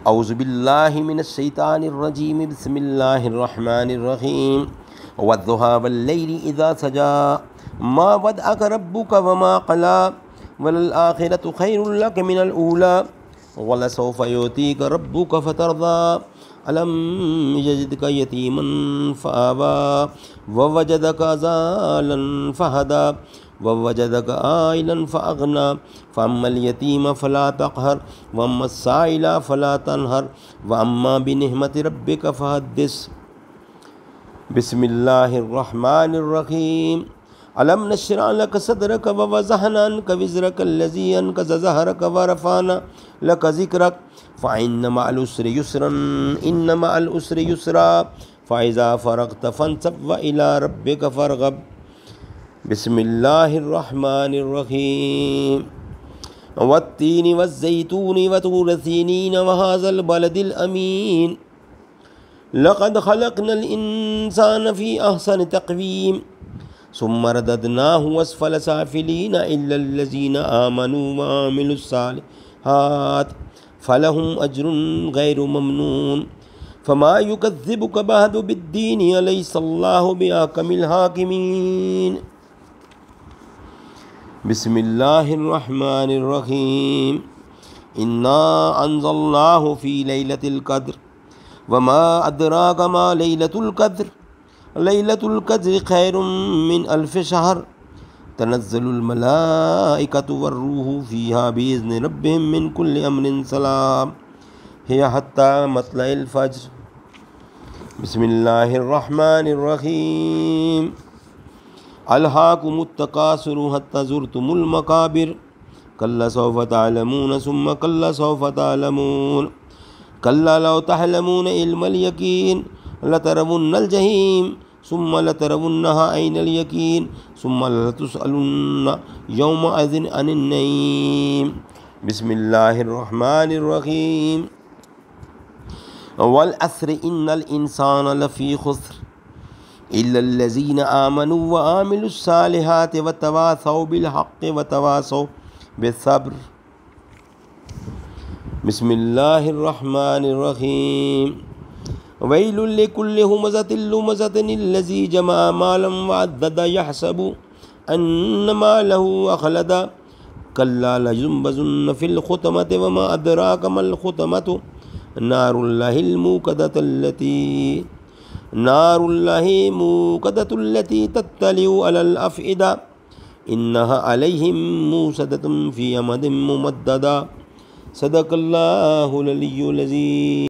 اعوذ باللہ من الشیطان الرجیم بسم اللہ الرحمن الرحیم والضحی واللیل اذا سجا ما ودعک ربک وما قلی وللآخرۃ خیر لک من الاولی ولسوف یؤتیک ربک فترضی الم یجدک یتیما فآوی ووجدک ضالا فہدی ووجدک عائلا فأغنى فأما اليتيم فلا تقهر وأما السائل فلا تنهر وأما بنعمة ربك فحدث بسم الله الرحمن الرحيم ألم نشرح لك صدرك ووضعنا عنك وزرك الذي أنقض ظهرك ورفعنا لك ذكرك فإن مع العسر يسرا إن مع العسر يسرا فإذا فرغت فانصب وإلى ربك فارغب بسم اللہ الرحمن الرحیم والتین والزیتون وطور سینین وهذا البلد الامین لقد خلقنا الانسان فی احسن تقویم ثم رددناه اسفل سافلین الا الذین آمنوا وعملوا الصالحات فلهم اجر غیر ممنون فما یکذبک بعد بالدین الیس اللہ بأحکم الحاکمین بسم اللہ الرحمن الرحیم انا انزلناہ فی لیلۃ القدر وما ادراک ما لیلۃ القدر لیلۃ القدر خیر من الف شہر تنزل الملائکۃ والروح فیہا بإذن ربہم من کل امر سلام ہی حتی مطلع الفجر بسم اللہ الرحمن الرحیم الہاکم التکاثر حتی زرتم المقابر کلا سوف تعلمون ثم کلا سوف تعلمون کلا لو تعلمون علم الیقین لترون الجحیم ثم لترونها عین الیقین ثم لتسألن یومئذ عن النعیم بسم اللہ الرحمن الرحیم والعصر ان الانسان لفی خسر إلا الذين آمنوا وعملوا الصالحات وتواصوا بالحق وتواصوا بالصبر بسم الله الرحمن الرحيم ويل لكل همزة لمزة الذي جمع مالا وعدد يحسب أن ماله أخلد كلا لينبذن في الحطمة وما أدراك ما الحطمة نار الله الموقدة التي تطلع على الأفئدة إنها عليهم موصدة في أمد ممددة صدق الله العلي العظيم.